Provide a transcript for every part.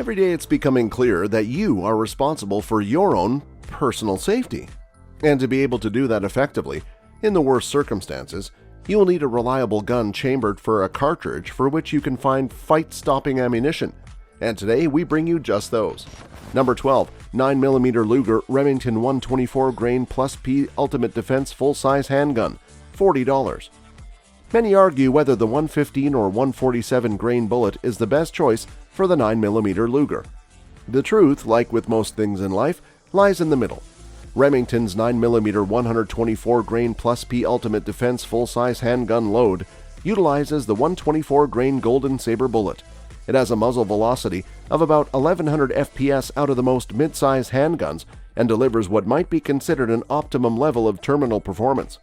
Every day it's becoming clear that you are responsible for your own personal safety. And to be able to do that effectively, in the worst circumstances, you will need a reliable gun chambered for a cartridge for which you can find fight-stopping ammunition. And today we bring you just those. Number 12, 9mm Luger Remington 124 grain plus P Ultimate Defense full-size handgun, $40. Many argue whether the 115 or 147 grain bullet is the best choice for the 9mm Luger. The truth, like with most things in life, lies in the middle. Remington's 9mm 124 grain plus P Ultimate Defense full-size handgun load utilizes the 124 grain Golden Saber bullet. It has a muzzle velocity of about 1100 FPS out of the most mid-size handguns and delivers what might be considered an optimum level of terminal performance.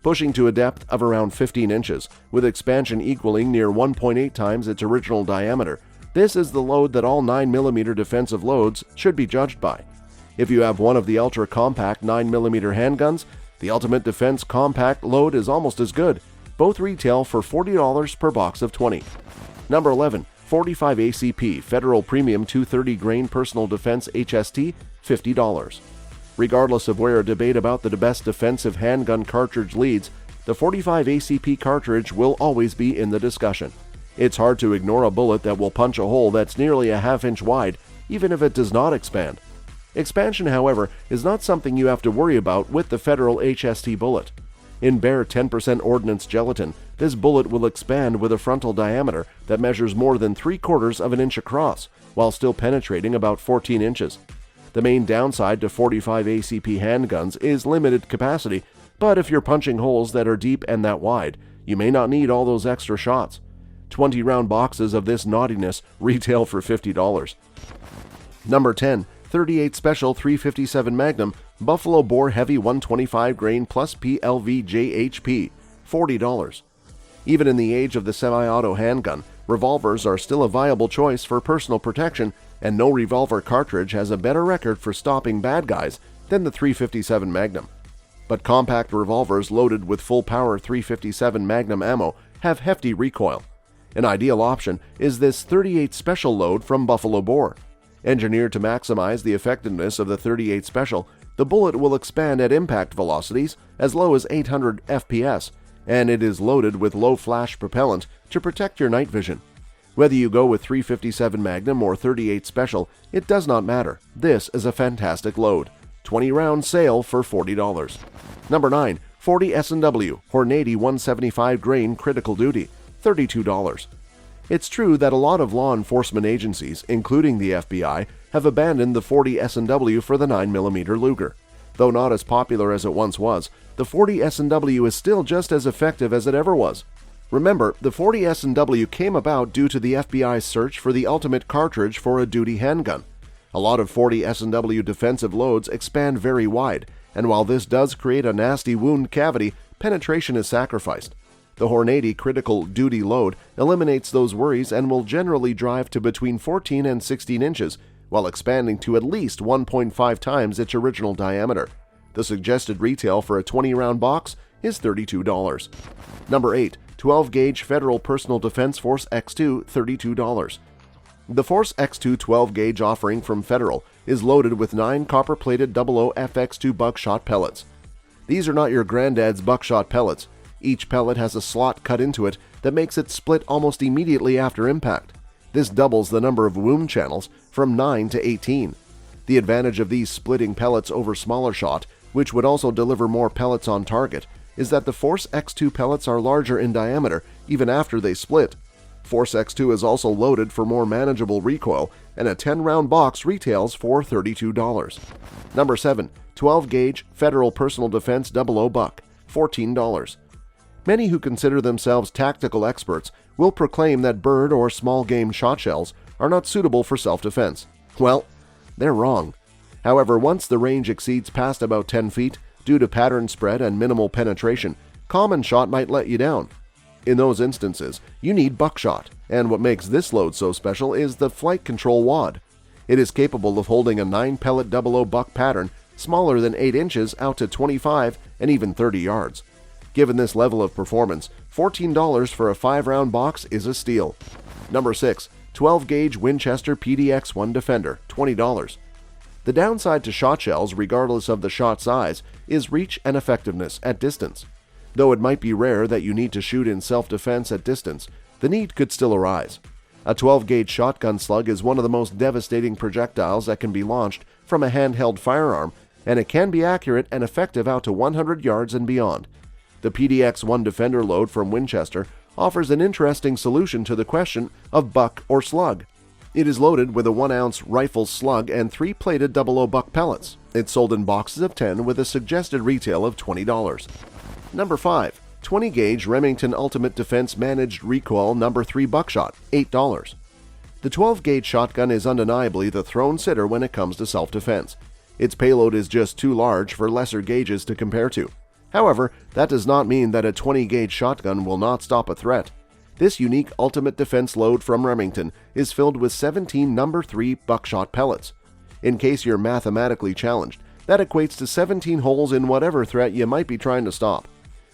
Pushing to a depth of around 15 inches, with expansion equaling near 1.8 times its original diameter, this is the load that all 9mm defensive loads should be judged by. If you have one of the ultra-compact 9mm handguns, the Ultimate Defense Compact load is almost as good. Both retail for $40 per box of 20. Number 11. 45 ACP Federal Premium 230 Grain Personal Defense HST, $50. Regardless of where a debate about the best defensive handgun cartridge leads, the 45 ACP cartridge will always be in the discussion. It's hard to ignore a bullet that will punch a hole that's nearly a half-inch wide, even if it does not expand. Expansion, however, is not something you have to worry about with the Federal HST bullet. In bare 10% ordnance gelatin, this bullet will expand with a frontal diameter that measures more than 3/4 of an inch across, while still penetrating about 14 inches. The main downside to 45 ACP handguns is limited capacity, but if you're punching holes that are deep and that wide, you may not need all those extra shots. 20-round boxes of this naughtiness retail for $50. Number 10. 38 Special 357 Magnum Buffalo Bore Heavy 125 grain plus PLV JHP, $40. Even in the age of the semi-auto handgun, revolvers are still a viable choice for personal protection, and no revolver cartridge has a better record for stopping bad guys than the 357 Magnum. But compact revolvers loaded with full-power 357 Magnum ammo have hefty recoil. An ideal option is this 38 Special load from Buffalo Bore. Engineered to maximize the effectiveness of the 38 Special, the bullet will expand at impact velocities as low as 800 FPS, and it is loaded with low-flash propellant to protect your night vision. Whether you go with 357 Magnum or 38 Special, it does not matter. This is a fantastic load. 20-round sale for $40. Number 9. 40 S&W Hornady 175 grain Critical Duty, $32. It's true that a lot of law enforcement agencies, including the FBI, have abandoned the 40 S&W for the 9mm Luger. Though not as popular as it once was, the 40 S&W is still just as effective as it ever was. Remember, the 40 S&W came about due to the FBI's search for the ultimate cartridge for a duty handgun. A lot of 40 S&W defensive loads expand very wide, and while this does create a nasty wound cavity, penetration is sacrificed. The Hornady Critical Duty load eliminates those worries and will generally drive to between 14 and 16 inches, while expanding to at least 1.5 times its original diameter. The suggested retail for a 20-round box is $32. Number 8. 12-gauge Federal Personal Defense Force X2, $32. The Force X2 12-gauge offering from Federal is loaded with 9 copper-plated 00 FX2 buckshot pellets. These are not your granddad's buckshot pellets. Each pellet has a slot cut into it that makes it split almost immediately after impact. This doubles the number of wound channels from 9 to 18. The advantage of these splitting pellets over smaller shot, which would also deliver more pellets on target, is that the Force X2 pellets are larger in diameter even after they split. Force X2 is also loaded for more manageable recoil, and a 10-round box retails for $32. Number 7. 12-gauge Federal Personal Defense 00 Buck, $14. Many who consider themselves tactical experts will proclaim that bird or small game shot shells are not suitable for self-defense. Well, they're wrong. However, once the range exceeds past about 10 feet, due to pattern spread and minimal penetration, common shot might let you down. In those instances, you need buckshot, and what makes this load so special is the flight control wad. It is capable of holding a 9-pellet 00 buck pattern smaller than 8 inches out to 25 and even 30 yards. Given this level of performance, $14 for a 5-round box is a steal. Number 6. 12-gauge Winchester PDX-1 Defender, $20. The downside to shot shells, regardless of the shot size, is reach and effectiveness at distance. Though it might be rare that you need to shoot in self-defense at distance, the need could still arise. A 12-gauge shotgun slug is one of the most devastating projectiles that can be launched from a handheld firearm, and it can be accurate and effective out to 100 yards and beyond. The PDX-1 Defender load from Winchester offers an interesting solution to the question of buck or slug. It is loaded with a 1-ounce rifle slug and 3 plated 00 buck pellets. It's sold in boxes of 10 with a suggested retail of $20. Number 5. 20-gauge Remington Ultimate Defense Managed Recoil No. 3 Buckshot, $8. The 12-gauge shotgun is undeniably the throne sitter when it comes to self-defense. Its payload is just too large for lesser gauges to compare to. However, that does not mean that a 20-gauge shotgun will not stop a threat. This unique ultimate defense load from Remington is filled with 17 No. 3 buckshot pellets. In case you're mathematically challenged, that equates to 17 holes in whatever threat you might be trying to stop.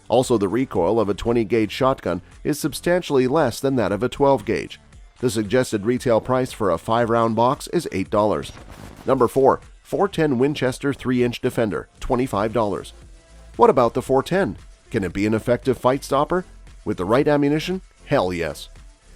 Also, the recoil of a 20-gauge shotgun is substantially less than that of a 12-gauge. The suggested retail price for a 5-round box is $8. Number 4. 410 Winchester 3-inch Defender, $25. What about the 410? Can it be an effective fight stopper? With the right ammunition? Hell yes.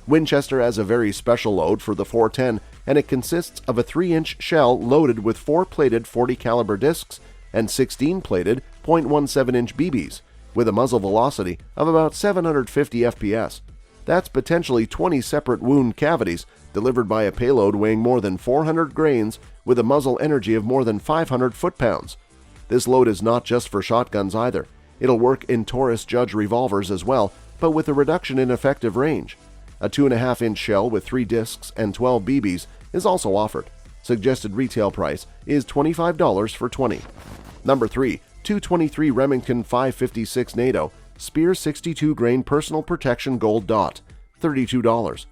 Winchester has a very special load for the 410, and it consists of a 3-inch shell loaded with 4 plated 40 caliber discs and 16 plated .17-inch BBs, with a muzzle velocity of about 750 FPS. That's potentially 20 separate wound cavities delivered by a payload weighing more than 400 grains with a muzzle energy of more than 500 foot-pounds. This load is not just for shotguns either. It'll work in Taurus Judge revolvers as well, but with a reduction in effective range. A 2.5-inch shell with 3 discs and 12 BBs is also offered. Suggested retail price is $25 for 20. Number 3. 223 Remington 556 NATO Spear 62 grain Personal Protection Gold Dot, $32.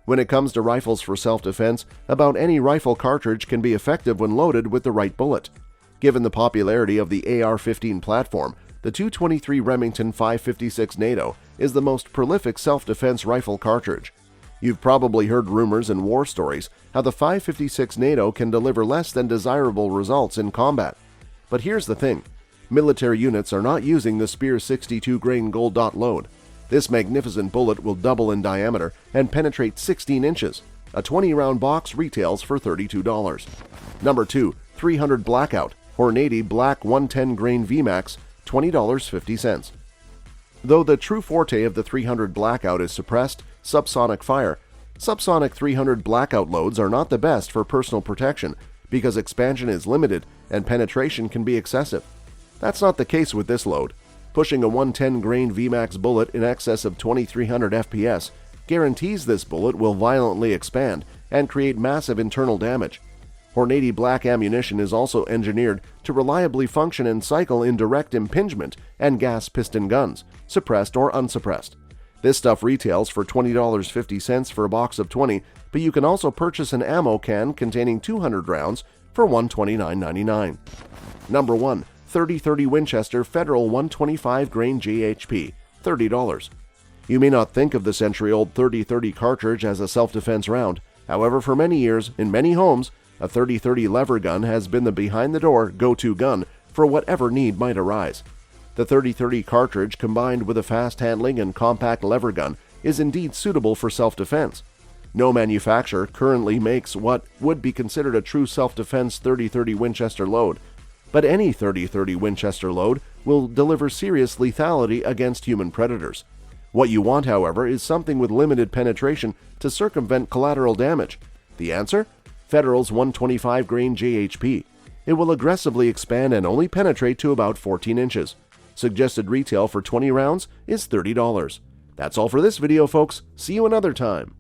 When it comes to rifles for self-defense, about any rifle cartridge can be effective when loaded with the right bullet. Given the popularity of the AR-15 platform, the 223 Remington 556 NATO is the most prolific self-defense rifle cartridge. You've probably heard rumors and war stories how the 556 NATO can deliver less than desirable results in combat. But here's the thing. Military units are not using the Spear 62 grain Gold Dot load. This magnificent bullet will double in diameter and penetrate 16 inches. A 20-round box retails for $32. Number 2. 300 Blackout Hornady Black 110 grain VMAX, $20.50. Though the true forte of the 300 Blackout is suppressed, subsonic fire, subsonic 300 Blackout loads are not the best for personal protection because expansion is limited and penetration can be excessive. That's not the case with this load. Pushing a 110 grain VMAX bullet in excess of 2300 FPS guarantees this bullet will violently expand and create massive internal damage. Hornady Black ammunition is also engineered to reliably function and cycle in direct impingement and gas piston guns, suppressed or unsuppressed. This stuff retails for $20.50 for a box of 20, but you can also purchase an ammo can containing 200 rounds for $129.99. Number 1. 3030 Winchester Federal 125 grain GHP, $30. You may not think of the century-old 3030 cartridge as a self-defense round. However, for many years, in many homes, a 3030 lever gun has been the behind-the-door go-to gun for whatever need might arise. The 3030 cartridge, combined with a fast handling and compact lever gun, is indeed suitable for self-defense. No manufacturer currently makes what would be considered a true self-defense 3030 Winchester load, but any 3030 Winchester load will deliver serious lethality against human predators. What you want, however, is something with limited penetration to circumvent collateral damage. The answer? Federal's 125 grain GHP. It will aggressively expand and only penetrate to about 14 inches. Suggested retail for 20 rounds is $30. That's all for this video, folks. See you another time.